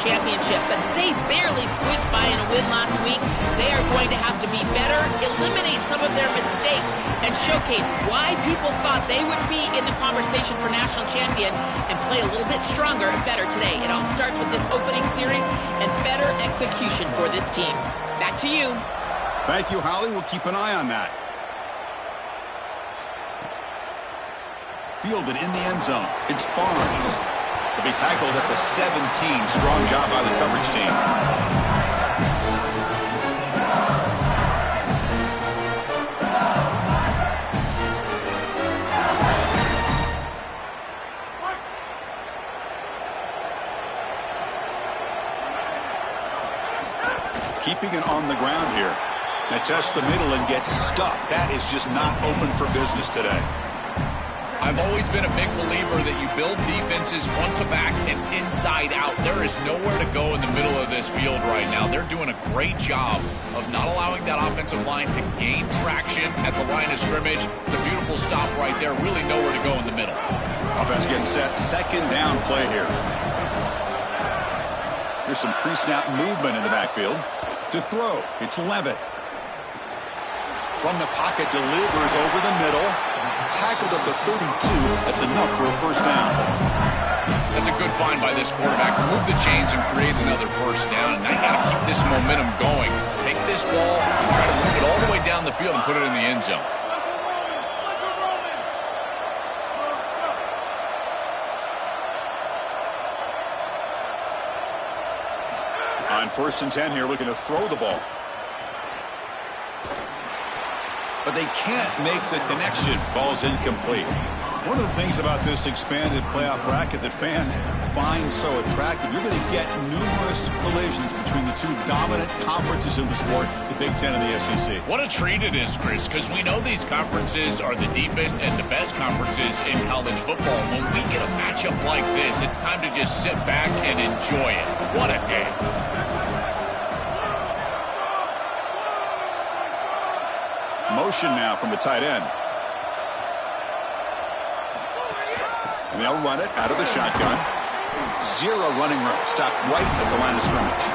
championship, but they barely squeaked by in a win last week. They are going to have to be better, eliminate some of their mistakes, and showcase why people thought they would be in the conversation for national champion and play a little bit stronger and better today. It all starts with this opening series and better execution for this team. Back to you. Thank you, Holly. We'll keep an eye on that. Fielded in the end zone. It's Barnes. To be tackled at the 17. Strong job by the coverage team. Keeping it on the ground here. They test the middle and get stuffed. That is just not open for business today. I've always been a big believer that you build defenses front to back and inside out. There is nowhere to go in the middle of this field right now. They're doing a great job of not allowing that offensive line to gain traction at the line of scrimmage. It's a beautiful stop right there. Really nowhere to go in the middle. Offense getting set. Second down play here. There's some pre-snap movement in the backfield. To throw, it's Levitt. From the pocket, delivers over the middle. Tackled at the 32. That's enough for a first down. That's a good find by this quarterback. Remove the chains and create another first down. Now you got to keep this momentum going. Take this ball and try to move it all the way down the field and put it in the end zone. On 1st and 10 here, looking to throw the ball. But they can't make the connection. Ball's incomplete. One of the things about this expanded playoff bracket that fans find so attractive, you're going to get numerous collisions between the two dominant conferences in the sport, the Big Ten and the SEC. What a treat it is, Chris, because we know these conferences are the deepest and the best conferences in college football. When we get a matchup like this, it's time to just sit back and enjoy it. What a day. Motion now from the tight end. And they'll run it out of the shotgun. Zero running room. Stopped right at the line of scrimmage.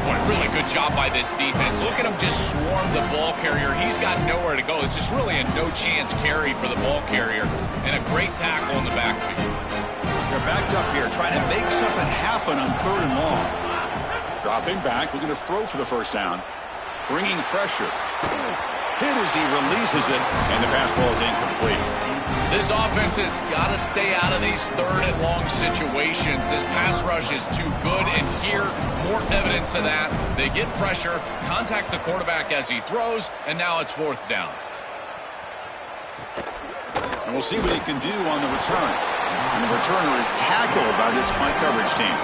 Boy, really good job by this defense. Look at him just swarm the ball carrier. He's got nowhere to go. It's just really a no-chance carry for the ball carrier. And a great tackle in the backfield. They're backed up here, trying to make something happen on 3rd and long. Dropping back, looking to throw for the first down. Bringing pressure. Hit as he releases it, and the pass ball is incomplete. This offense has got to stay out of these 3rd and long situations. This pass rush is too good, and here, more evidence of that. They get pressure, contact the quarterback as he throws, and now it's 4th down. And we'll see what he can do on the return. And the returner is tackled by this punt coverage team.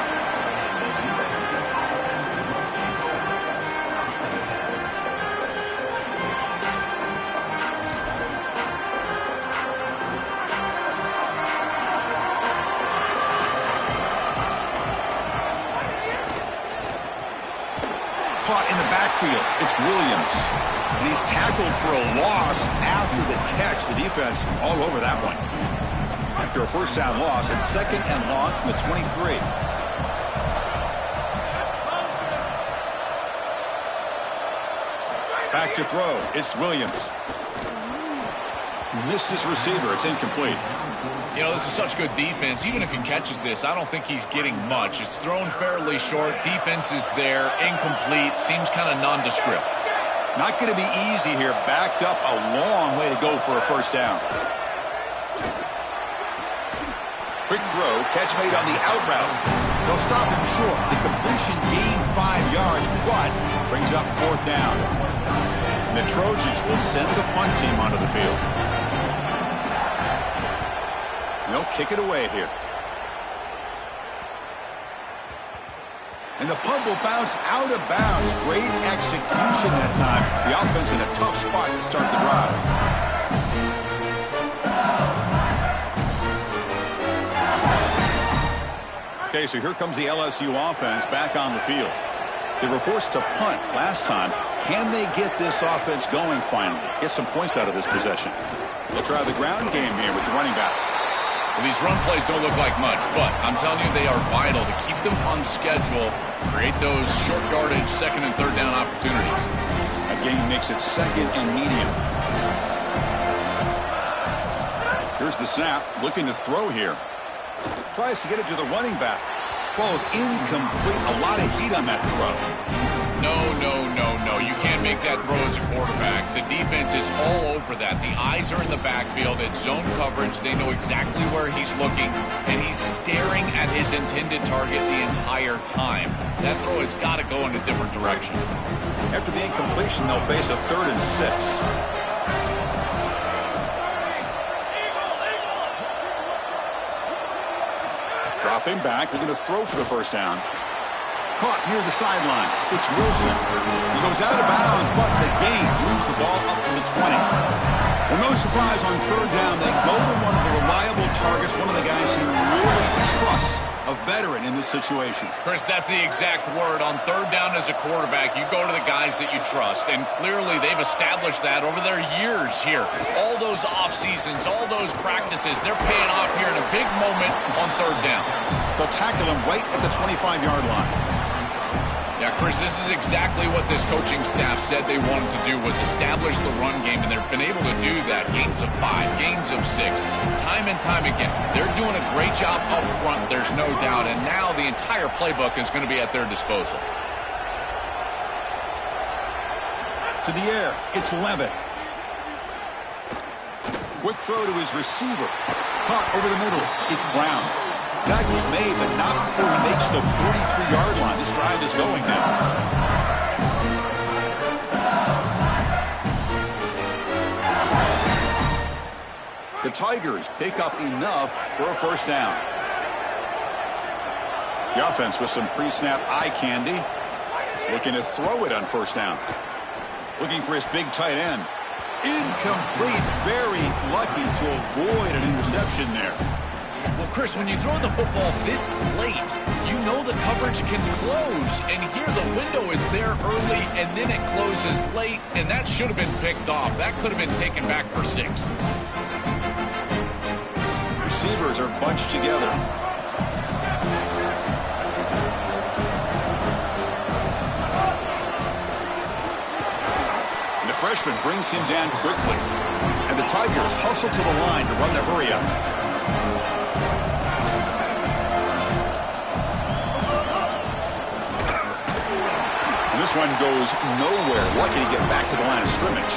Caught in the backfield. It's Williams. And he's tackled for a loss after the catch. The defense all over that one. After a first down loss, it's 2nd and long from the 23. Back to throw. It's Williams. Missed his receiver. It's incomplete. You know, this is such good defense. Even if he catches this, I don't think he's getting much. It's thrown fairly short. Defense is there. Incomplete. Seems kind of nondescript. Not going to be easy here. Backed up a long way to go for a first down. Quick throw. Catch made on the out route. They'll stop him short. The completion gained 5 yards, but brings up 4th down. And the Trojans will send the punt team onto the field. They'll kick it away here. And the punt will bounce out of bounds. Great execution that time. The offense in a tough spot to start the drive. Okay, so here comes the LSU offense back on the field. They were forced to punt last time. Can they get this offense going finally? Get some points out of this possession. They'll try the ground game here with the running back. Well, these run plays don't look like much, but I'm telling you, they are vital to keep them on schedule, create those short yardage second and third down opportunities. Again, makes it second and medium. Here's the snap, looking to throw here. Tries to get it to the running back. Falls incomplete. A lot of heat on that throw. No. You can't make that throw as a quarterback. The defense is all over that. The eyes are in the backfield. It's zone coverage. They know exactly where he's looking, and he's staring at his intended target the entire time. That throw has got to go in a different direction. After the incompletion, they'll face a 3rd and 6. Dropping back, they're going to throw for the first down. Caught near the sideline. It's Wilson. He goes out of bounds, but the gain moves the ball up to the 20. Well, no surprise on 3rd down, they go to one of the reliable targets, one of the guys who really trusts a veteran in this situation. Chris, that's the exact word. On 3rd down as a quarterback, you go to the guys that you trust, and clearly they've established that over their years here. All those off seasons, all those practices, they're paying off here in a big moment on 3rd down. They'll tackle him right at the 25-yard line. Yeah, Chris, this is exactly what this coaching staff said they wanted to do, was establish the run game, and they've been able to do that. Gains of 5, gains of 6, time and time again. They're doing a great job up front, there's no doubt, and now the entire playbook is going to be at their disposal. To the air, it's Levitt. Quick throw to his receiver. Caught over the middle, it's Brown. Tackle's made, but not before he makes the 43-yard line. This drive is going now. The Tigers pick up enough for a first down. The offense with some pre-snap eye candy. Looking to throw it on first down. Looking for his big tight end. Incomplete. Very lucky to avoid an interception there. Well, Chris, when you throw the football this late, you know the coverage can close. And here the window is there early, and then it closes late, and that should have been picked off. That could have been taken back for 6. Receivers are bunched together. And the freshman brings him down quickly. And the Tigers hustle to the line to run the hurry-up. This one goes nowhere. Lucky to get back to the line of scrimmage.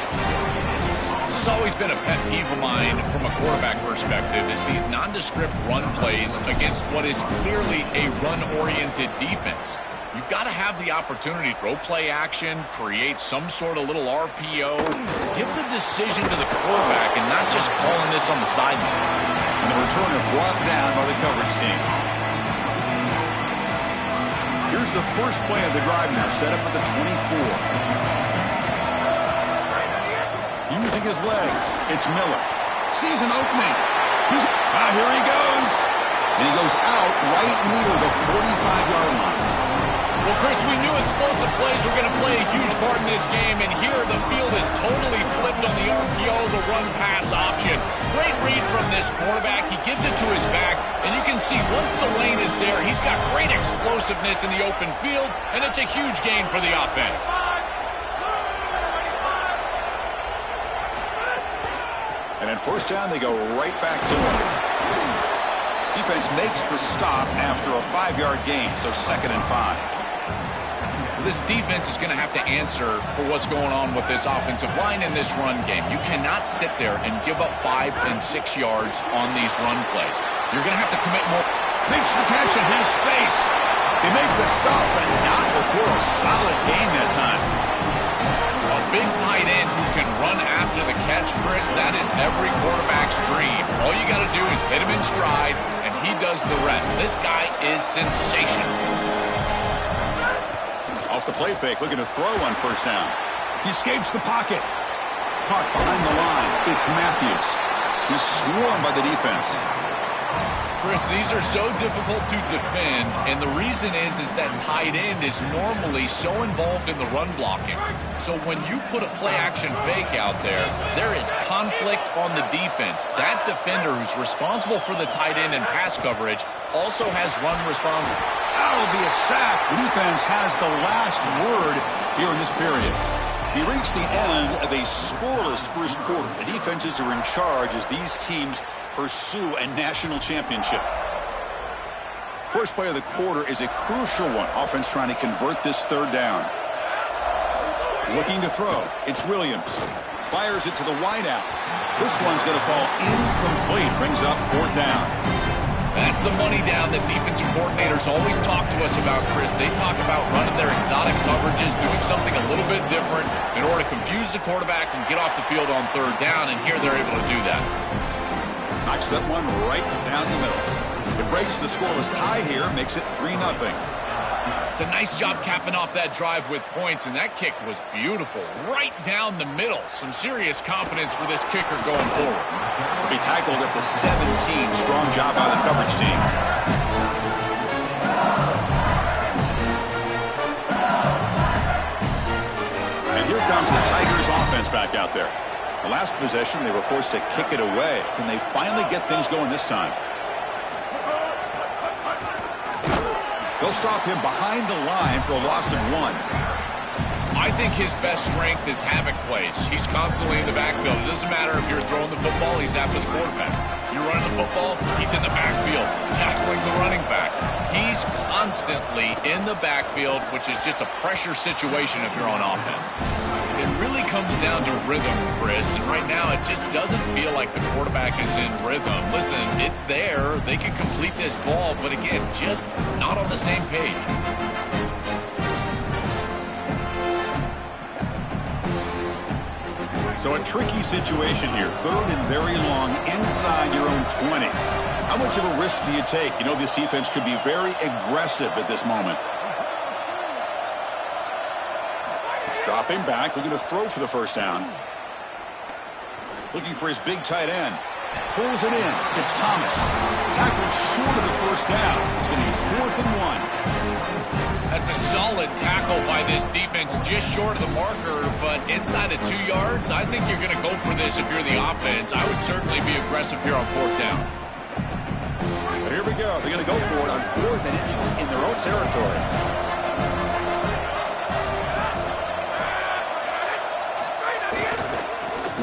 This has always been a pet peeve of mine from a quarterback perspective, is these nondescript run plays against what is clearly a run-oriented defense. You've got to have the opportunity to throw play action, create some sort of little RPO, give the decision to the quarterback and not just calling this on the sideline. And the returner brought down by the coverage team. Here's the first play of the drive now, set up at the 24. Using his legs, it's Miller. Sees an opening. Here he goes. And he goes out right near the 45-yard line. Well, Chris, we knew explosive plays were going to play a huge part in this game, and here the field is totally flipped on the RPO, the run-pass option. Great read from this quarterback. He gives it to his back, and you can see once the lane is there, he's got great explosiveness in the open field, and it's a huge gain for the offense. And at first down, they go right back to him. Defense makes the stop after a 5-yard gain, so 2nd and 5. This defense is going to have to answer for what's going on with this offensive line in this run game. You cannot sit there and give up 5 and 6 yards on these run plays. You're going to have to commit more. Makes the catch and has space. They make the stop, but not before a solid gain that time. A big tight end who can run after the catch, Chris, that is every quarterback's dream. All you got to do is hit him in stride, and he does the rest. This guy is sensational. Off the play fake, looking to throw on first down. He escapes the pocket. Caught behind the line. It's Matthews. He's swarmed by the defense. Chris, these are so difficult to defend, and the reason is that tight end is normally so involved in the run blocking. So when you put a play-action fake out there, there is conflict on the defense. That defender who's responsible for the tight end and pass coverage also has run responsibility. That'll be a sack. The defense has the last word here in this period. We reach the end of a scoreless first quarter. The defenses are in charge as these teams pursue a national championship. First play of the quarter is a crucial one. Offense trying to convert this third down. Looking to throw. It's Williams. Fires it to the wideout. This one's going to fall incomplete. Brings up fourth down. That's the money down that defensive coordinators always talk to us about, Chris. They talk about running their exotic coverages, doing something a little bit different in order to confuse the quarterback and get off the field on third down, and here they're able to do that. Knocks that one right down the middle. It breaks the scoreless tie here, makes it 3-0. It's a nice job capping off that drive with points, and that kick was beautiful. Right down the middle. Some serious confidence for this kicker going forward. He tackled at the 17. Strong job by the coverage team. And here comes the Tigers offense back out there. The last possession, they were forced to kick it away. Can they finally get things going this time? They'll stop him behind the line for a loss of 1. I think his best strength is havoc plays. He's constantly in the backfield. It doesn't matter if you're throwing the football, he's after the quarterback. You're running the football, he's in the backfield, tackling the running back. He's constantly in the backfield, which is just a pressure situation if you're on offense. It really comes down to rhythm, Chris, and right now it just doesn't feel like the quarterback is in rhythm. Listen, it's there. They can complete this ball, but again, just not on the same page. So a tricky situation here. Third and very long inside your own 20. How much of a risk do you take? You know this defense could be very aggressive at this moment. Dropping back, looking to throw for the first down. Looking for his big tight end. Pulls it in. It's Thomas. Tackled short of the first down. It's going to be 4th and 1. That's a solid tackle by this defense, just short of the marker, but inside of 2 yards, I think you're going to go for this if you're the offense. I would certainly be aggressive here on 4th down. So here we go. They're going to go for it on 4th and inches in their own territory.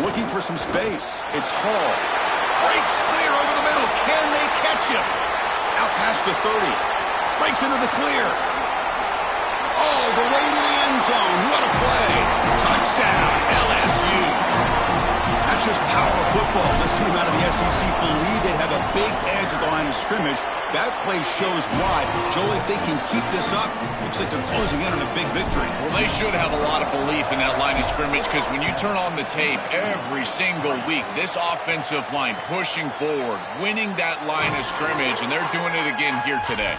Looking for some space. It's Hall. Breaks clear over the middle. Can they catch him? Out past the 30. Breaks into the clear. Oh, the way to the end zone. What a play. Touchdown, LSU. That's just power of football. This team out of the SEC believe they have a big edge at the line of scrimmage. That play shows why. Joel, if they can keep this up, looks like they're closing in on a big victory. Well, they should have a lot of belief in that line of scrimmage because when you turn on the tape every single week, this offensive line pushing forward, winning that line of scrimmage, and they're doing it again here today.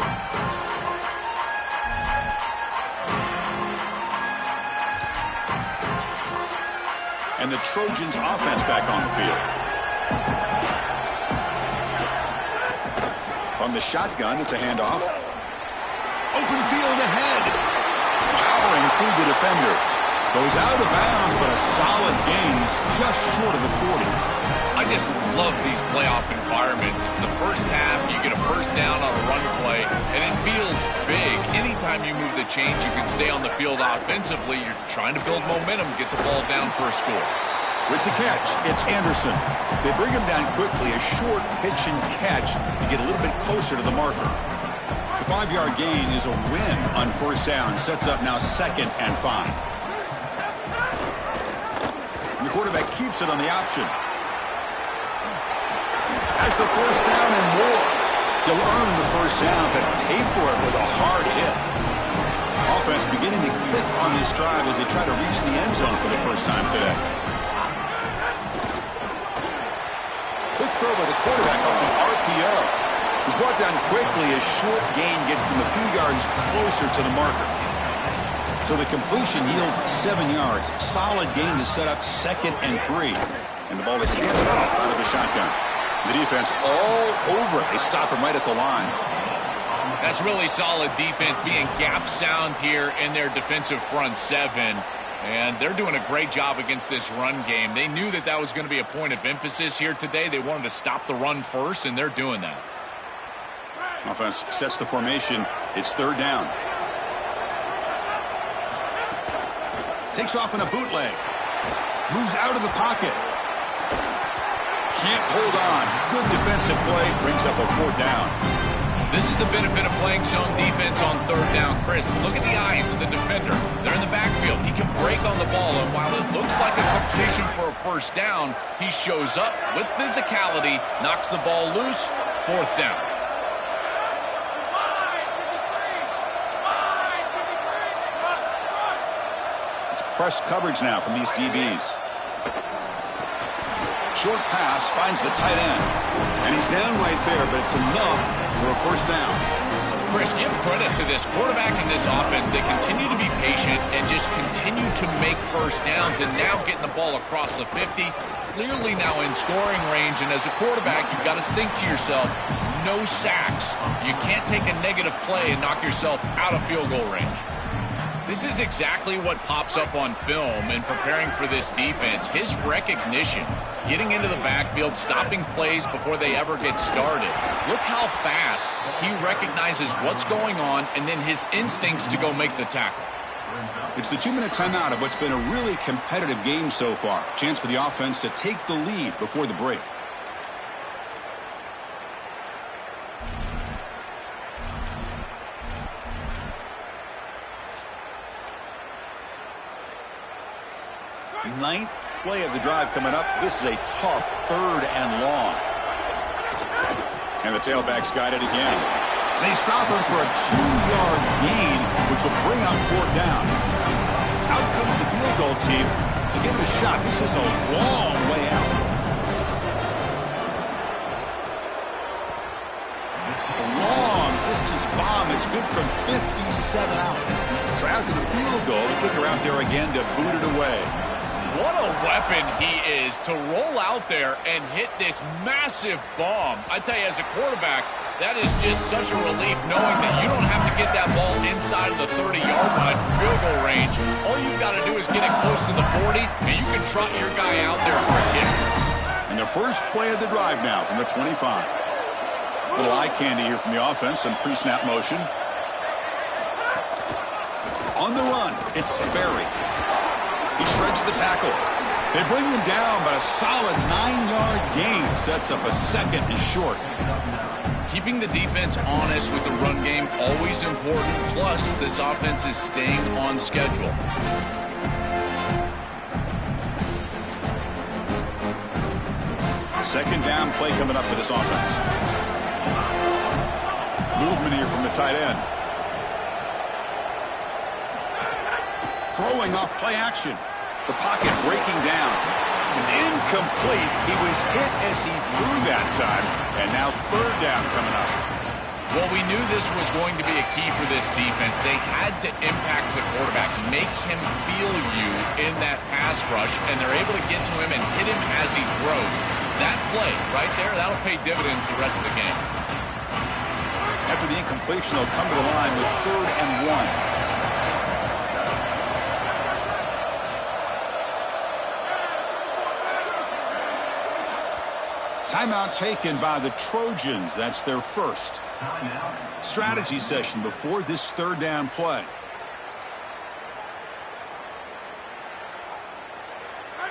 And the Trojans offense back on the field. On the shotgun, it's a handoff. Open field ahead. Powering through the defender. Goes out of bounds, but a solid gain just short of the 40. I just love these playoff environments. It's the first half, you get a first down on a run play, and it feels big. Anytime you move the chains, you can stay on the field offensively. You're trying to build momentum, get the ball down for a score. With the catch, it's Anderson. They bring him down quickly, a short pitch and catch to get a little bit closer to the marker. The 5-yard gain is a win on first down. Sets up now 2nd and 5. And the quarterback keeps it on the option. Has the first down and more. He'll earn the first down, but pay for it with a hard hit. Offense beginning to click on this drive as they try to reach the end zone for the first time today. Quick throw by the quarterback off the RPO. He's brought down quickly as short gain gets them a few yards closer to the marker. So the completion yields 7 yards. Solid gain to set up 2nd and 3. And the ball is handed off out of the shotgun. The defense all over it. They stop him right at the line. That's really solid defense, being gap sound here in their defensive front seven. And they're doing a great job against this run game. They knew that that was going to be a point of emphasis here today. They wanted to stop the run first, and they're doing that. Offense sets the formation. It's third down. Takes off in a bootleg. Moves out of the pocket. Can't hold on. Good defensive play. Brings up a fourth down. This is the benefit of playing zone defense on third down. Chris, look at the eyes of the defender. They're in the backfield. He can break on the ball, and while it looks like a completion for a first down, he shows up with physicality, knocks the ball loose, fourth down. It's press coverage now from these DBs. Short pass finds the tight end. And he's down right there, but it's enough for a first down. Chris, give credit to this quarterback in this offense. They continue to be patient and just continue to make first downs, and now getting the ball across the 50, clearly now in scoring range. And as a quarterback, you've got to think to yourself, no sacks. You can't take a negative play and knock yourself out of field goal range. This is exactly what pops up on film in preparing for this defense. His recognition, getting into the backfield, stopping plays before they ever get started. Look how fast he recognizes what's going on and then his instincts to go make the tackle. It's the 2-minute timeout of what's been a really competitive game so far. Chance for the offense to take the lead before the break. Ninth play of the drive coming up. This is a tough third and long. And the tailback's got it again. They stop him for a 2-yard gain, which will bring up fourth down. Out comes the field goal team to give it a shot. This is a long way out. A long distance bomb. It's good from 57 out. So after the field goal, the kicker out there again to boot it away. What a weapon he is to roll out there and hit this massive bomb. I tell you, as a quarterback, that is just such a relief knowing that you don't have to get that ball inside of the 30-yard line for field goal range. All you've got to do is get it close to the 40, and you can trot your guy out there for a kick. And the first play of the drive now from the 25. Little eye candy here from the offense, some pre-snap motion. On the run, it's Berry. He shreds the tackle. They bring him down, but a solid 9-yard gain sets up a second and short. Keeping the defense honest with the run game, always important. Plus, this offense is staying on schedule. Second down play coming up for this offense. Movement here from the tight end. Throwing off play action. The pocket breaking down. It's incomplete. He was hit as he threw that time. And now third down coming up. Well, we knew this was going to be a key for this defense. They had to impact the quarterback, make him feel you in that pass rush, and they're able to get to him and hit him as he throws. That play right there, that'll pay dividends the rest of the game. After the incompletion, they'll come to the line with 3rd and 1. Timeout taken by the Trojans. That's their first strategy session before this third down play.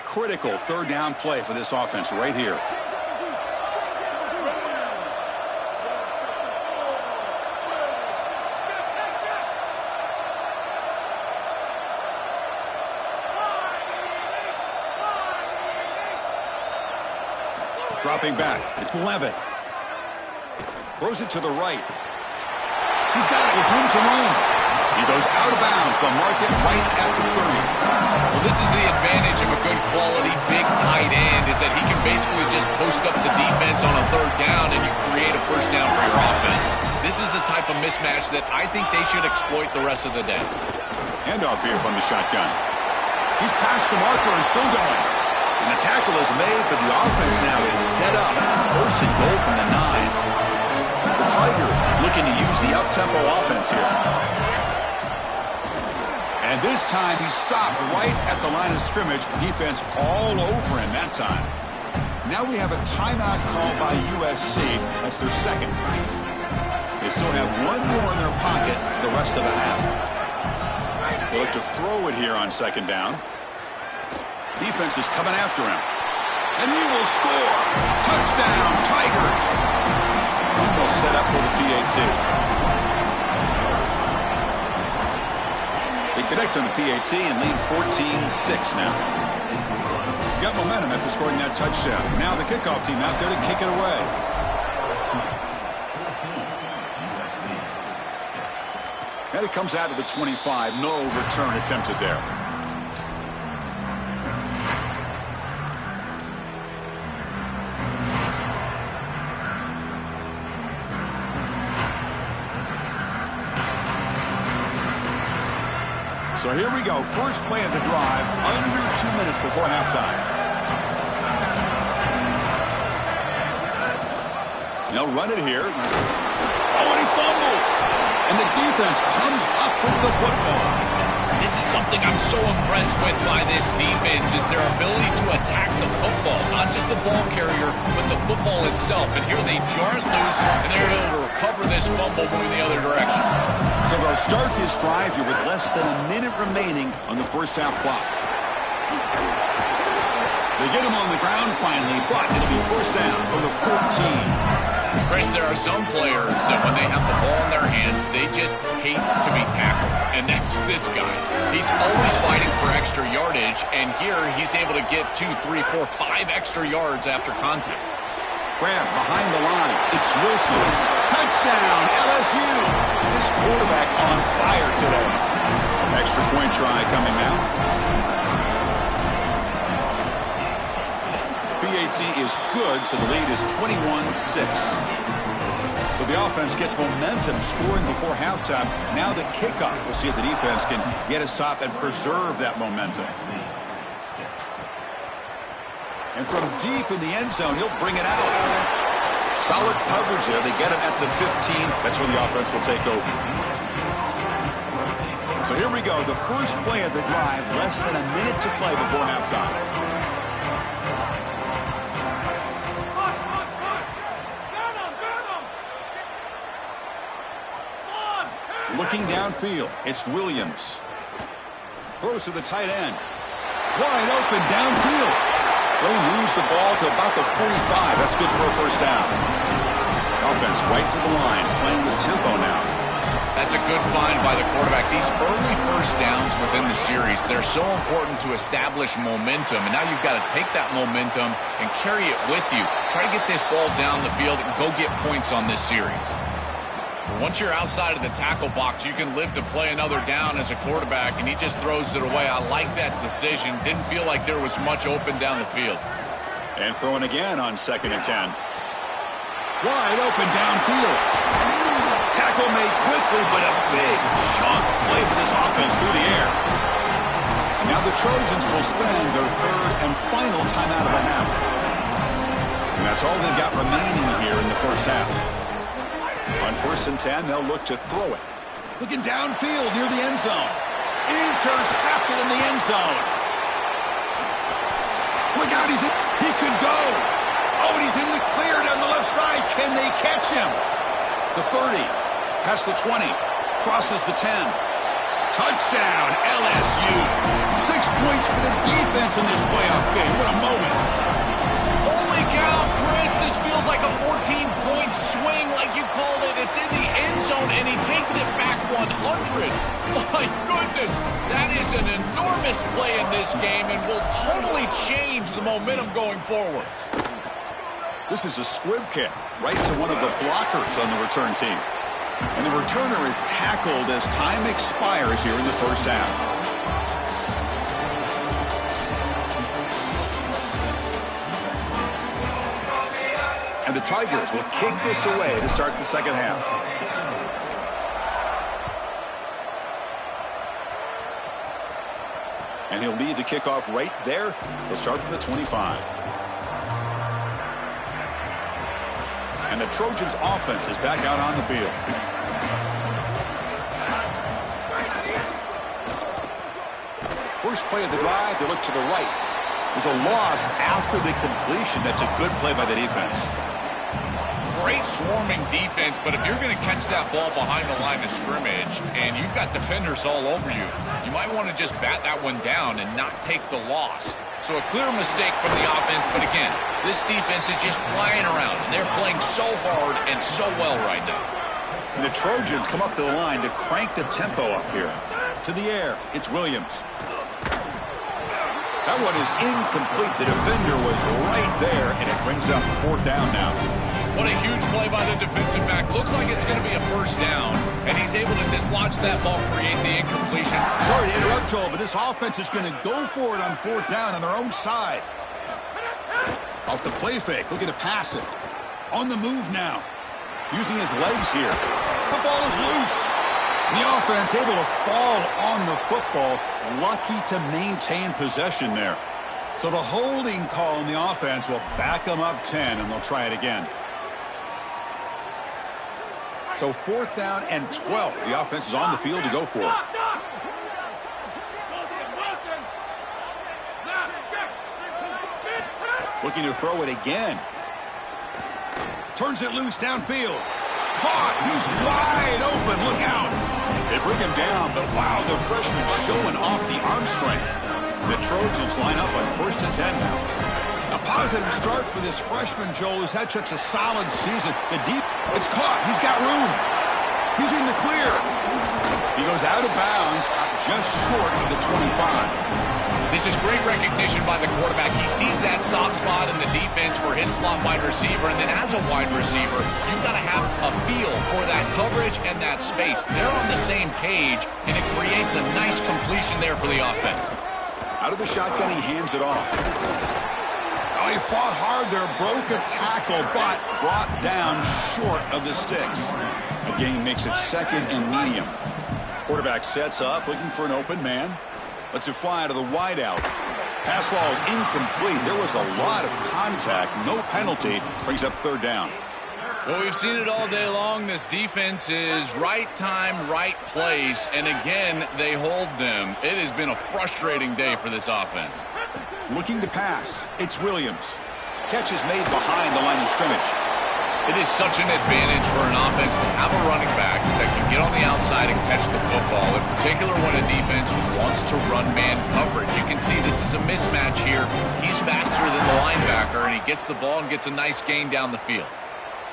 Critical third down play for this offense right here. Dropping back, it's Levitt. Throws it to the right. He's got it with room to run. He goes out of bounds. They'll mark it right at the 30. Well, this is the advantage of a good quality big tight end, is that he can basically just post up the defense on a third down and you create a first down for your offense. This is the type of mismatch that I think they should exploit the rest of the day. Handoff here from the shotgun. He's past the marker and still going. And the tackle is made, but the offense now is set up. First and goal from the 9. The Tigers looking to use the up-tempo offense here. And this time he stopped right at the line of scrimmage. Defense all over him that time. Now we have a timeout called by USC. That's their second. They still have one more in their pocket for the rest of the half. They look to throw it here on second down. Defense is coming after him. And he will score. Touchdown, Tigers. They'll set up for the PAT. They connect on the PAT and lead 14-6 now. Got momentum after scoring that touchdown. Now the kickoff team out there to kick it away. And it comes out to the 25. No return attempted there. So here we go. First play of the drive. Under 2 minutes before halftime. They'll run it here. Oh, and he fumbles. And the defense comes up with the football. This is something I'm so impressed with by this defense is their ability to attack the football. Not just the ball carrier, but the football itself. And here they jar it loose, and they're able to recover this fumble moving the other direction. So they'll start this drive here with less than a minute remaining on the first half clock. They get him on the ground finally, but it'll be first down from the 14. Chris, there are some players that when they have the ball in their hands, they just hate to be tackled. And that's this guy. He's always fighting for extra yardage, and here he's able to get 2, 3, 4, 5 extra yards after contact. Grab behind the line. It's Wilson. Touchdown, LSU. This quarterback on fire today. Extra point try coming now. PAT is good, so the lead is 21-6. So the offense gets momentum scoring before halftime. Now the kickoff. We'll see if the defense can get a stop and preserve that momentum. And from deep in the end zone, he'll bring it out. Solid coverage there. They get him at the 15. That's where the offense will take over. So here we go. The first play of the drive. Less than a minute to play before halftime. Looking downfield, it's Williams. Throws to the tight end. Wide open downfield. They lose the ball to about the 45. That's good for a first down. Offense right to the line, playing with tempo now. That's a good find by the quarterback. These early first downs within the series, they're so important to establish momentum. And now you've got to take that momentum and carry it with you. Try to get this ball down the field and go get points on this series. Once you're outside of the tackle box, you can live to play another down as a quarterback, and he just throws it away. I like that decision. Didn't feel like there was much open down the field. And throwing again on 2nd and 10. Wide open downfield. Tackle made quickly, but a big chunk play for this offense through the air. Now the Trojans will spend their third and final timeout of the half. And that's all they've got remaining here in the first half. On 1st and 10, they'll look to throw it. Looking downfield near the end zone. Intercepted in the end zone. Look out, he could go. Oh, and he's in the clear down the left side. Can they catch him? The 30, past the 20, crosses the 10. Touchdown, LSU. 6 points for the defense in this playoff game. What a moment. Holy cow, Chris, this feels like a 14-point swing like you called it. It's in the end zone, and he takes it back 100. My goodness, that is an enormous play in this game and will totally change the momentum going forward. This is a squib kick right to one of the blockers on the return team. And the returner is tackled as time expires here in the first half. And the Tigers will kick this away to start the second half. And he'll lead the kickoff right there. They'll start from the 25. And the Trojans' offense is back out on the field. First play of the drive, they look to the right. There's a loss after the completion. That's a good play by the defense. Great swarming defense, but if you're going to catch that ball behind the line of scrimmage and you've got defenders all over you, you might want to just bat that one down and not take the loss. So a clear mistake from the offense, but again, this defense is just flying around, and they're playing so hard and so well right now. And the Trojans come up to the line to crank the tempo up here. To the air, it's Williams. That one is incomplete. The defender was right there, and it brings up 4th down now. What a huge play by the defensive back. Looks like it's going to be a first down, and he's able to dislodge that ball, create the incompletion. Sorry to interrupt, Joel, but this offense is going to go for it on 4th down on their own side. Off the play fake, looking to pass it. On the move now. Using his legs here. The ball is loose. The offense able to fall on the football. Lucky to maintain possession there. So the holding call on the offense will back them up 10, and they'll try it again. So 4th down and 12. The offense is on the field to go for it. Looking to throw it again. Turns it loose downfield. Caught. He's wide open. Look out. They bring him down, but wow, the freshman showing off the arm strength. The Trojans line up on 1st and 10 now. A positive start for this freshman, Joel, who's had such a solid season. The deep, it's caught. He's got room. He's in the clear. He goes out of bounds, just short of the 25. This is great recognition by the quarterback. He sees that soft spot in the defense for his slot wide receiver, and then as a wide receiver, you've got to have a feel for that coverage and that space. They're on the same page, and it creates a nice completion there for the offense. Out of the shotgun, he hands it off. Oh, he fought hard there, broke a tackle, but brought down short of the sticks. A gain makes it 2nd and medium. Quarterback sets up, looking for an open man. Lets it fly to the wideout. Pass ball is incomplete. There was a lot of contact. No penalty. Brings up 3rd down. Well, we've seen it all day long. This defense is right time, right place, and again, they hold them. It has been a frustrating day for this offense. Looking to pass. It's Williams. Catch is made behind the line of scrimmage. It is such an advantage for an offense to have a running back that can get on the outside and catch the football, in particular when a defense wants to run man coverage. You can see this is a mismatch here. He's faster than the linebacker, and he gets the ball and gets a nice gain down the field.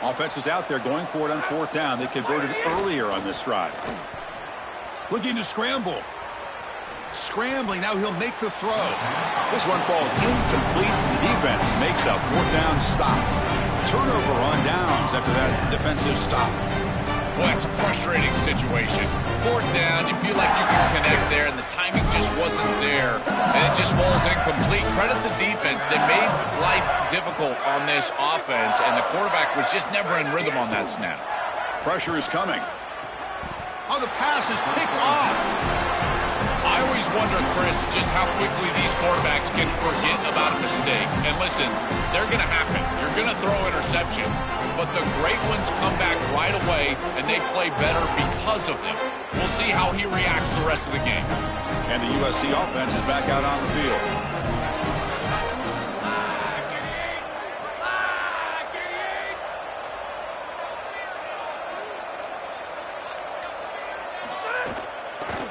Offense is out there going for it on 4th down. They converted earlier on this drive. Looking to scramble. Scrambling, now he'll make the throw. This one falls incomplete. The defense makes a 4th down stop. Turnover on downs after that defensive stop. Well, that's a frustrating situation. 4th down, you feel like you can connect there, and the timing just wasn't there, and it just falls incomplete. Credit the defense. They made life difficult on this offense, and the quarterback was just never in rhythm on that snap. Pressure is coming. Oh, the pass is picked off. I always wonder, Chris, just how quickly these quarterbacks can forget about a mistake. And listen, they're going to happen. You're going to throw interceptions. But the great ones come back right away, and they play better because of them. We'll see how he reacts the rest of the game. And the USC offense is back out on the field.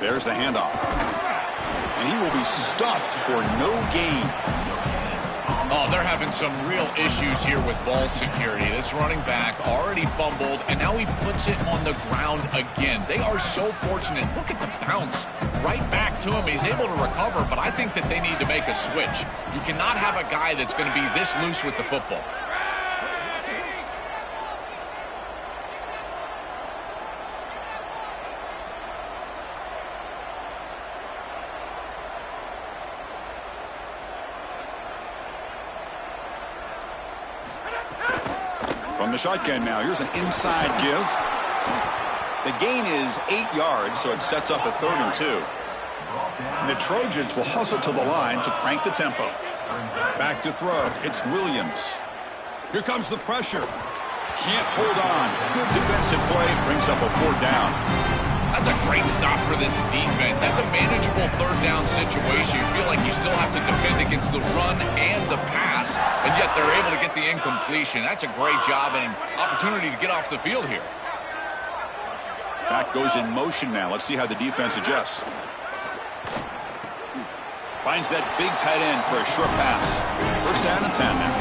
There's the handoff. And he will be stuffed for no gain. Oh, they're having some real issues here with ball security. This running back already fumbled, and now he puts it on the ground again. They are so fortunate. Look at the bounce right back to him. He's able to recover, but I think that they need to make a switch. You cannot have a guy that's going to be this loose with the football. From the shotgun now, here's an inside give. The gain is 8 yards, so it sets up a 3rd and 2. And the Trojans will hustle to the line to crank the tempo. Back to throw. It's Williams. Here comes the pressure. Can't hold on. Good defensive play. Brings up a 4th down. That's a great stop for this defense. That's a manageable 3rd down situation. You feel like you still have to defend against the run and the pass, and yet they're able to get the incompletion. That's a great job and an opportunity to get off the field here. Back goes in motion now. Let's see how the defense adjusts. Finds that big tight end for a short pass. 1st down and 10 now.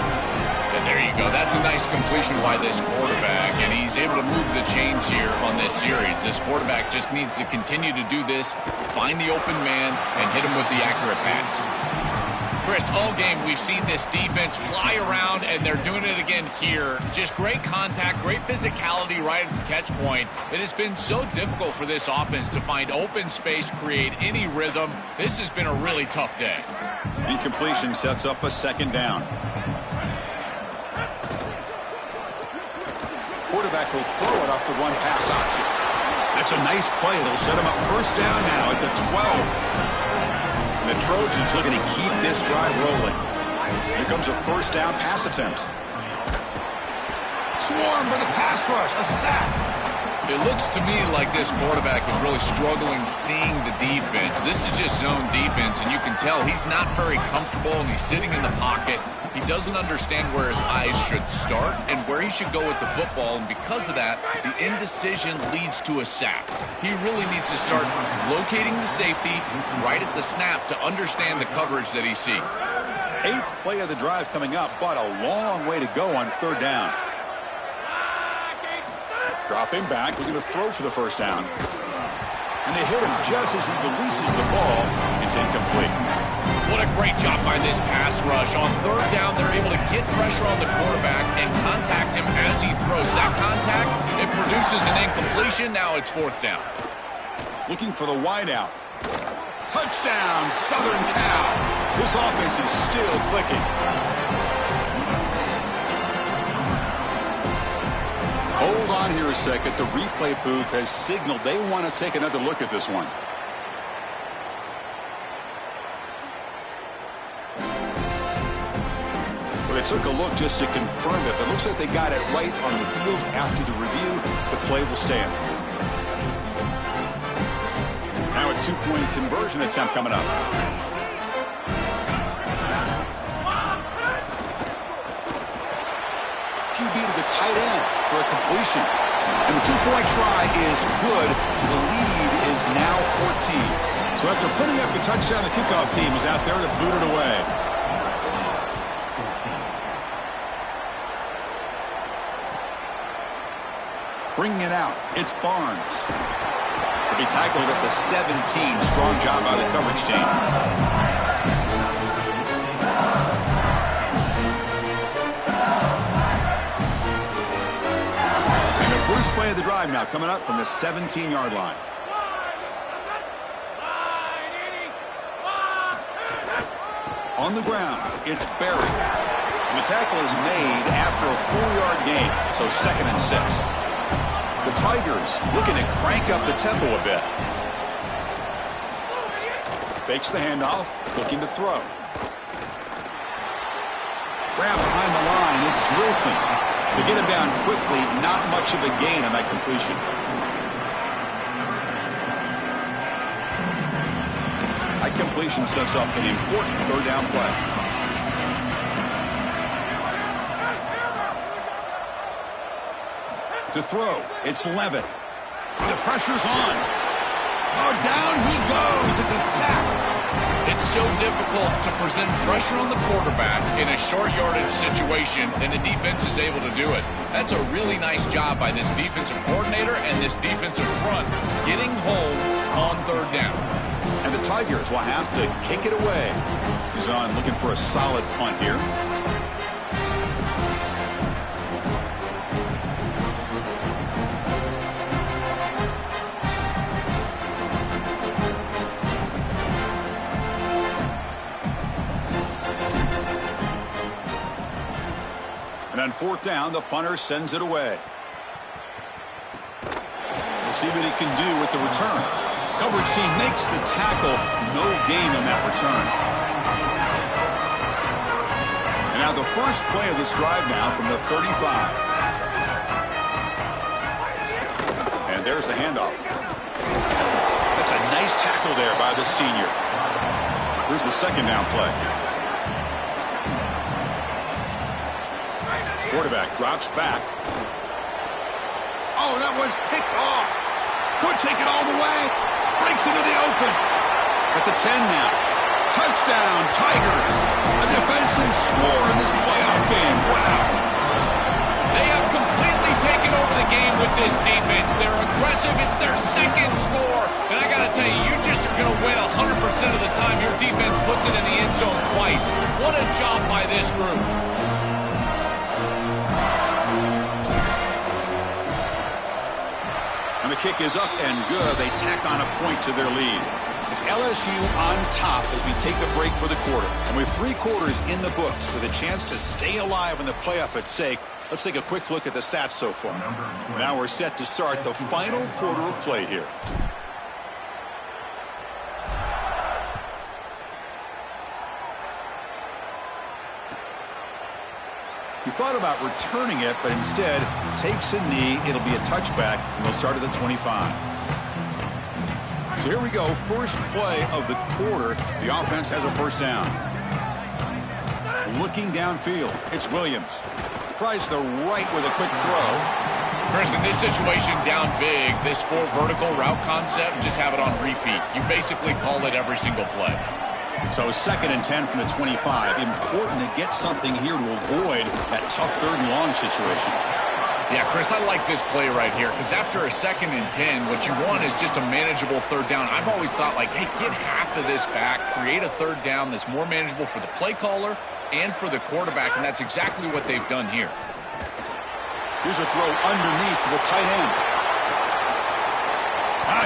And there you go. That's a nice completion by this quarterback, and he's able to move the chains here on this series. This quarterback just needs to continue to do this, find the open man, and hit him with the accurate pass. Chris, all game we've seen this defense fly around, and they're doing it again here. Just great contact, great physicality right at the catch point. It has been so difficult for this offense to find open space, create any rhythm. This has been a really tough day. Incompletion sets up a 2nd down. Quarterback will throw it off the run pass option. That's a nice play. It'll set him up 1st down now at the 12. And the Trojans looking to keep this drive rolling. Here comes a 1st down pass attempt. Swarm for the pass rush. A sack. It looks to me like this quarterback is really struggling seeing the defense. This is just zone defense, and you can tell he's not very comfortable, and he's sitting in the pocket. He doesn't understand where his eyes should start and where he should go with the football, and because of that, the indecision leads to a sack. He really needs to start locating the safety right at the snap to understand the coverage that he sees. 8th play of the drive coming up, but a long way to go on 3rd down. Dropping back, looking to throw for the 1st down. And they hit him just as he releases the ball. It's incomplete. What a great job by this pass rush. On 3rd down, they're able to get pressure on the quarterback and contact him as he throws. That contact, it produces an incompletion. Now it's 4th down. Looking for the wideout. Touchdown, Southern Cal. This offense is still clicking. Hold on here a second. The replay booth has signaled they want to take another look at this one. Well, they took a look just to confirm it, but it looks like they got it right on the field. After the review, the play will stand. Now a 2-point conversion attempt coming up. QB to the tight end for a completion. And the 2-point try is good, so the lead is now 14. So after putting up the touchdown, the kickoff team is out there to boot it away. Bringing it out, it's Barnes. To be tackled at the 17. Strong job by the coverage team. First play of the drive now coming up from the 17-yard line. On the ground, it's Berry. And the tackle is made after a 4-yard gain, so 2nd and 6. The Tigers looking to crank up the tempo a bit. Fakes the handoff, looking to throw. Grab behind the line, it's Wilson. They get him down quickly, not much of a gain on that completion. That completion sets up an important 3rd down play. To throw, it's Levitt. The pressure's on. Oh, down he goes. It's a sack. It's so difficult to present pressure on the quarterback in a short yardage situation, and the defense is able to do it. That's a really nice job by this defensive coordinator and this defensive front getting home on 3rd down. And the Tigers will have to kick it away. He's on looking for a solid punt here. And on 4th down, the punter sends it away. We'll see what he can do with the return. Coverage C makes the tackle. No gain on that return. And now the first play of this drive now from the 35. And there's the handoff. That's a nice tackle there by the senior. Here's the second down play. Quarterback drops back. Oh, that one's picked off. Could take it all the way. Breaks into the open. At the 10 now. Touchdown, Tigers. A defensive score in this playoff game. Wow. They have completely taken over the game with this defense. They're aggressive. It's their second score. And I got to tell you, you just are going to win 100% of the time your defense puts it in the end zone twice. What a job by this group. And the kick is up and good. They tack on a point to their lead. It's LSU on top as we take a break for the quarter. And with 3 quarters in the books with a chance to stay alive in the playoff at stake, let's take a quick look at the stats so far. Now we're set to start the final quarter of play here. He thought about returning it, but instead takes a knee. It'll be a touchback, and they'll start at the 25. So here we go. First play of the quarter. The offense has a first down. Looking downfield, it's Williams. Tries the right with a quick throw. Chris, in this situation, down big, this 4 vertical route concept, just have it on repeat. You basically call it every single play. So 2nd and 10 from the 25. Important to get something here to avoid that tough 3rd and long situation. Yeah, Chris, I like this play right here because after a 2nd and 10, what you want is just a manageable 3rd down. I've always thought, like, hey, get half of this back, create a 3rd down that's more manageable for the play caller and for the quarterback, and that's exactly what they've done here. Here's a throw underneath to the tight end.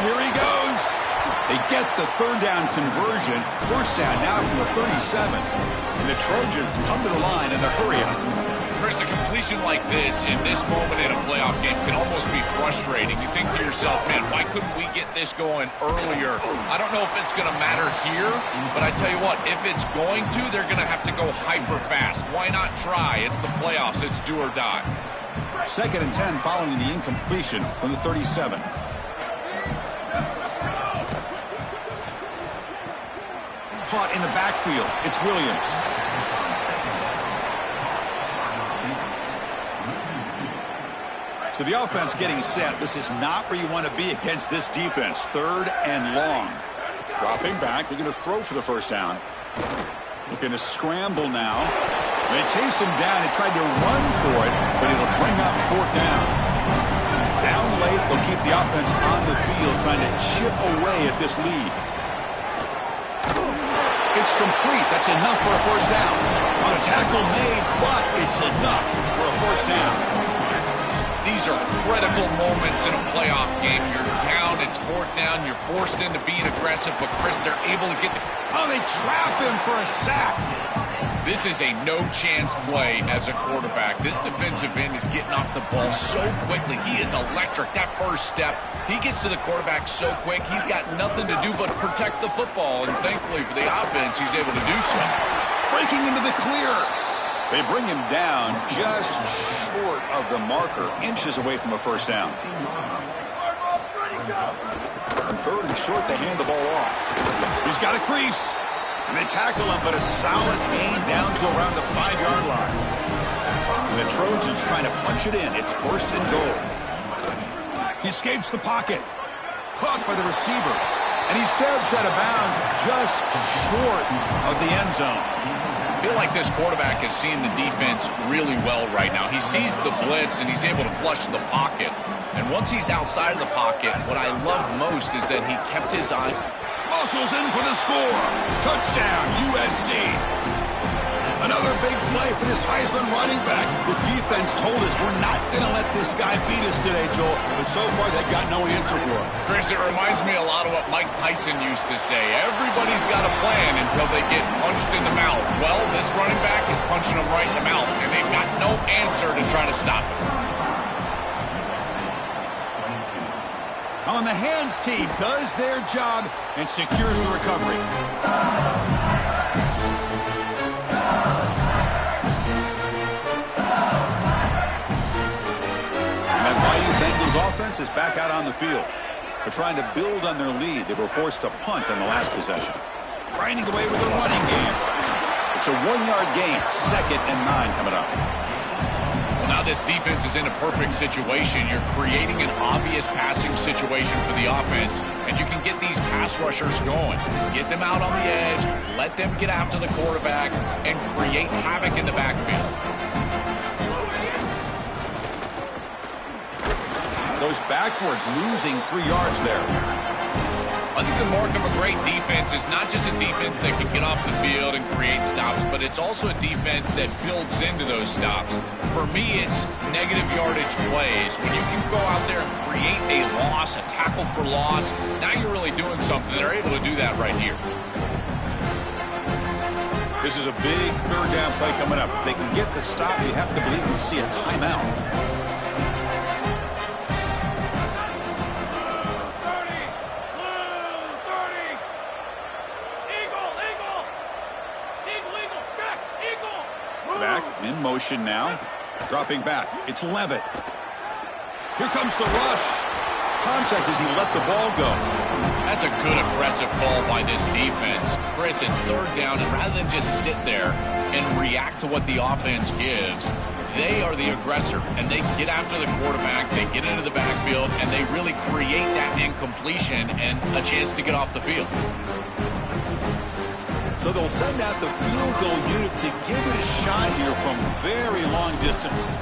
Here he goes. They get the 3rd down conversion. First down now from the 37. And the Trojans come to the line in the hurry-up. Chris, a completion like this in this moment in a playoff game can almost be frustrating. You think to yourself, man, why couldn't we get this going earlier? I don't know if it's going to matter here, but I tell you what, if it's going to, they're going to have to go hyper fast. Why not try? It's the playoffs. It's do or die. 2nd and 10 following the incompletion from the 37. Caught in the backfield. It's Williams. So the offense getting set. This is not where you want to be against this defense. 3rd and long. Dropping back. They're going to throw for the first down. Looking to scramble now. They chase him down. They tried to run for it, but it'll bring up 4th down. Down late, they'll keep the offense on the field, trying to chip away at this lead. It's complete. That's enough for a first down. On a tackle made, but it's enough for a first down. These are critical moments in a playoff game. You're down, it's 4th down, you're forced into being aggressive, but Chris, they're able to get the... Oh, they trap him for a sack. This is a no-chance play as a quarterback. This defensive end is getting off the ball so quickly. He is electric. That first step, he gets to the quarterback so quick, he's got nothing to do but protect the football, and thankfully for the offense, he's able to do so. Breaking into the clear. They bring him down just short of the marker, inches away from a first down. On 3rd and short, they hand the ball off. He's got a crease. And they tackle him, but a solid gain down to around the 5-yard line. And the Trojans trying to punch it in. It's 1st and goal. He escapes the pocket. Caught by the receiver. And he steps out of bounds just short of the end zone. I feel like this quarterback is seeing the defense really well right now. He sees the blitz, and he's able to flush the pocket. And once he's outside of the pocket, what I love most is that he kept his eye. Muscles in for the score. Touchdown, USC. Another big play for this Heisman running back. The defense told us we're not going to let this guy beat us today, Joel. But so far, they've got no answer for him. Chris, it reminds me a lot of what Mike Tyson used to say. Everybody's got a plan until they get punched in the mouth. Well, this running back is punching them right in the mouth, and they've got no answer to try to stop him. On the hands team does their job and secures the recovery. And that Bayou Bengals offense is back out on the field. They're trying to build on their lead. They were forced to punt on the last possession. Grinding away with a running game. It's a 1-yard gain. 2nd and 9 coming up. Well, now this defense is in a perfect situation. You're creating an obvious passing situation for the offense, and you can get these pass rushers going. Get them out on the edge, let them get after the quarterback, and create havoc in the backfield. Goes backwards, losing 3 yards there. I think the mark of a great defense is not just a defense that can get off the field and create stops, but it's also a defense that builds into those stops. For me, it's negative yardage plays. When you can go out there and create a loss, a tackle for loss, now you're really doing something. They're able to do that right here. This is a big 3rd down play coming up. If they can get the stop, you have to believe we see a timeout. In motion now. Dropping back. It's Levitt. Here comes the rush. Contact as he let the ball go. That's a good aggressive call by this defense. Chris, it's 3rd down, and rather than just sit there and react to what the offense gives, they are the aggressor, and they get after the quarterback, they get into the backfield, and they really create that incompletion and a chance to get off the field. So they'll send out the field goal unit to give it a shot here from very long distance.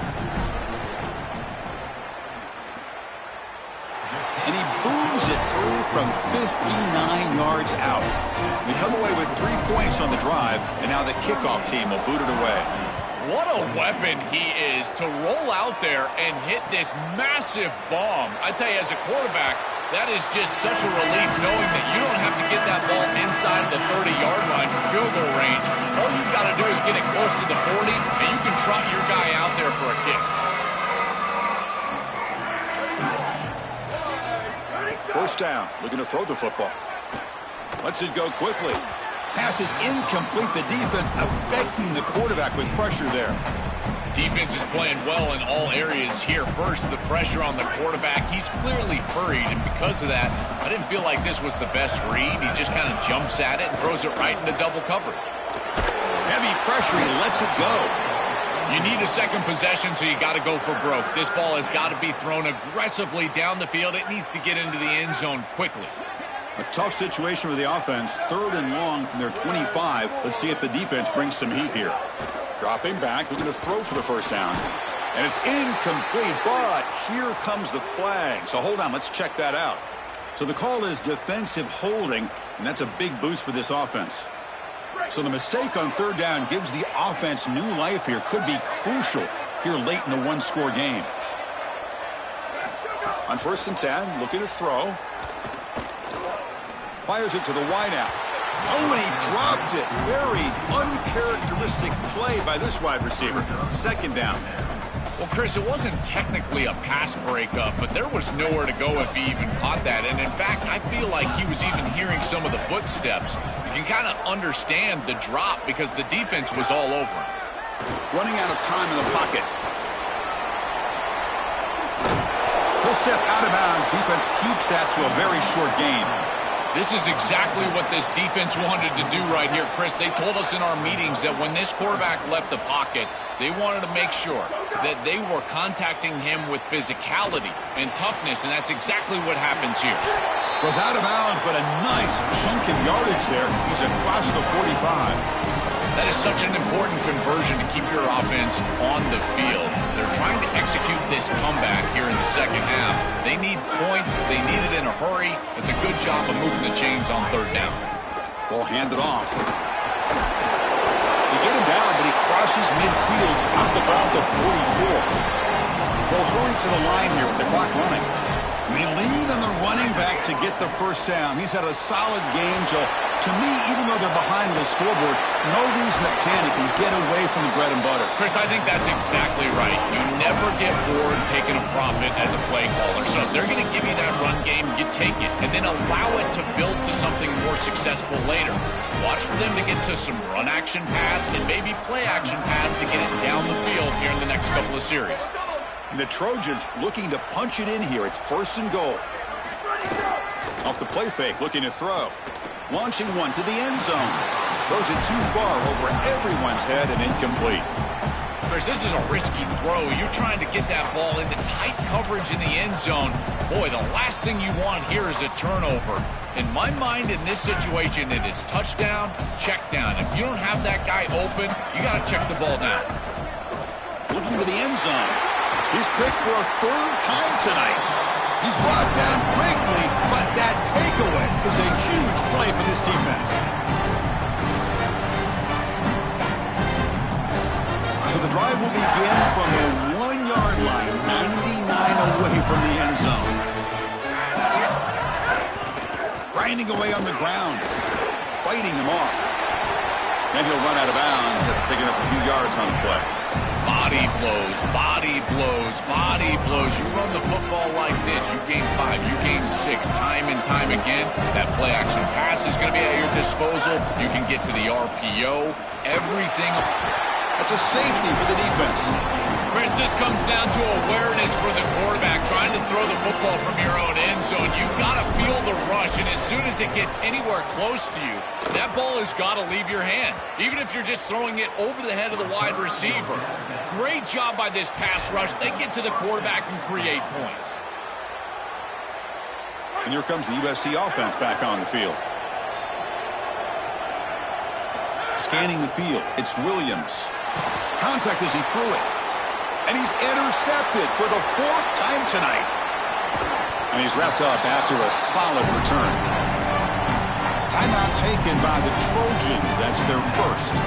And he booms it through from 59 yards out. They come away with 3 points on the drive, and now the kickoff team will boot it away. What a weapon he is to roll out there and hit this massive bomb. I tell you, as a quarterback, that is just such a relief knowing that you don't have to get that ball inside of the 30-yard line for field goal range. All you've got to do is get it close to the 40, and you can trot your guy out there for a kick. 1st down, looking to throw the football. Lets it go quickly. Pass is incomplete. The defense affecting the quarterback with pressure there. Defense is playing well in all areas here. First, the pressure on the quarterback. He's clearly hurried, and because of that, I didn't feel like this was the best read. He just kind of jumps at it and throws it right into double coverage. Heavy pressure. He lets it go. You need a second possession, so you got to go for broke. This ball has got to be thrown aggressively down the field. It needs to get into the end zone quickly. A tough situation for the offense. 3rd and long from their 25. Let's see if the defense brings some heat here. Dropping back, looking to throw for the 1st down. And it's incomplete, but here comes the flag. So hold on, let's check that out. So the call is defensive holding, and that's a big boost for this offense. So the mistake on 3rd down gives the offense new life here. Could be crucial here late in the 1-score game. On 1st and 10, looking to throw. Fires it to the wideout. Oh, and he dropped it. Very uncharacteristic play by this wide receiver. 2nd down. Well, Chris, it wasn't technically a pass breakup, but there was nowhere to go if he even caught that. And in fact, I feel like he was even hearing some of the footsteps. You can kind of understand the drop because the defense was all over him. Running out of time in the pocket. He'll step out of bounds. Defense keeps that to a very short gain. This is exactly what this defense wanted to do right here, Chris. They told us in our meetings that when this quarterback left the pocket, they wanted to make sure that they were contacting him with physicality and toughness, and that's exactly what happens here. Goes out of bounds, but a nice chunk of yardage there. He's across the 45. That is such an important conversion to keep your offense on the field. They're trying to execute this comeback here in the 2nd half. They need points. They need it in a hurry. It's a good job of moving the chains on 3rd down. Ball handed off. They get him down, but he crosses midfield, spot the ball to 44. Well, hurry to the line here with the clock running. And they lean on the running back to get the first down. He's had a solid game, Joe. To me, even though they're behind the scoreboard, no reason to panic and get away from the bread and butter. Chris, I think that's exactly right. You never get bored taking a profit as a play caller. So if they're going to give you that run game, you take it, and then allow it to build to something more successful later. Watch for them to get to some run action pass and maybe play action pass to get it down the field here in the next couple of series. And the Trojans looking to punch it in here. It's 1st and goal. Off the play fake, looking to throw. Launching one to the end zone. Throws it too far over everyone's head and incomplete. Chris, this is a risky throw. You're trying to get that ball into tight coverage in the end zone. Boy, the last thing you want here is a turnover. In my mind, in this situation, it is touchdown, check down. If you don't have that guy open, you got to check the ball down. Looking to the end zone. He's picked for a 3rd time tonight. He's brought down quickly, but that takeaway is a huge play for this defense. So the drive will begin from the 1-yard line, 99 away from the end zone. Grinding away on the ground, fighting him off. Then he'll run out of bounds after picking up a few yards on the play. Body blows, body blows, body blows. You run the football like this, you gain 5, you gain 6, time and time again. That play action pass is going to be at your disposal. You can get to the RPO, everything. That's a safety for the defense. Chris, this comes down to awareness for the quarterback, trying to throw the football from your own end zone. You've got to feel the rush, and as soon as it gets anywhere close to you, that ball has got to leave your hand, even if you're just throwing it over the head of the wide receiver. Great job by this pass rush. They get to the quarterback and create points. And here comes the USC offense back on the field. Scanning the field, it's Williams. Contact as he threw it. And he's intercepted for the 4th time tonight. And he's wrapped up after a solid return. Timeout taken by the Trojans. That's their first.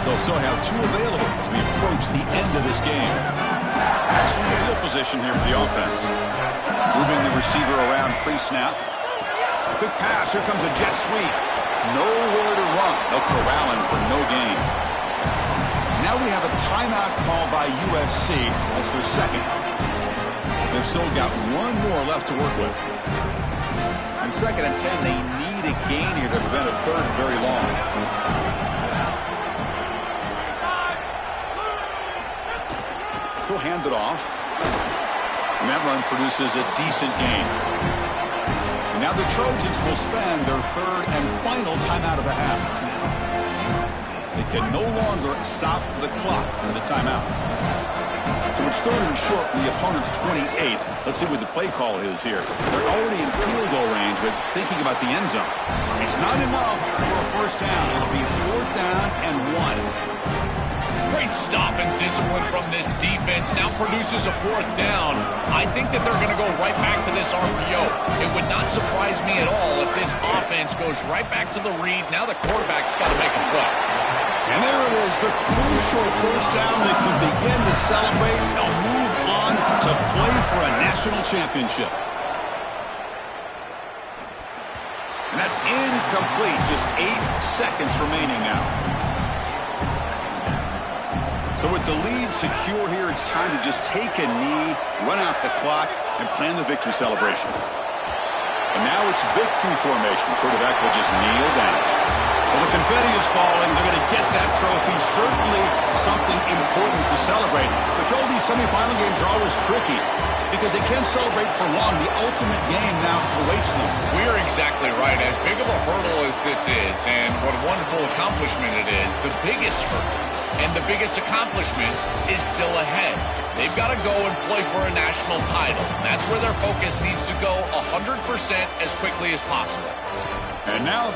They'll still have 2 available as we approach the end of this game. Excellent field position here for the offense. Moving the receiver around pre-snap. Quick pass. Here comes a jet sweep. Nowhere to run. They'll corral him for no gain. Now we have a timeout call by USC. That's their second. They've still got 1 more left to work with. On 2nd and 10, they need a gain here to prevent a 3rd very long. He'll hand it off. And that run produces a decent gain. And now the Trojans will spend their 3rd and final timeout of the half. They can no longer stop the clock with a timeout. So it's 3rd and short from the opponent's 28. Let's see what the play call is here. They're already in field goal range, but thinking about the end zone. It's not enough for a 1st down. It'll be 4th down and 1. Great stop and discipline from this defense. Now produces a 4th down. I think that they're going to go right back to this RPO. It would not surprise me at all if this offense goes right back to the read. Now the quarterback's got to make a play. And there it is, the crucial 1st down. They can begin to celebrate. They'll move on to play for a national championship. And that's incomplete. Just 8 seconds remaining now. So with the lead secure here, it's time to just take a knee, run out the clock, and plan the victory celebration. And now it's victory formation. The quarterback will just kneel down. Well, the confetti is falling. They're going to get that trophy. Certainly something important to celebrate. But Joel, these semifinal games are always tricky because they can't celebrate for long. The ultimate game now awaits them. We're exactly right. As big of a hurdle as this is, and what a wonderful accomplishment it is, the biggest hurdle and the biggest accomplishment is still ahead. They've got to go and play for a national title. That's where their focus needs to go 100% as quickly as possible. And now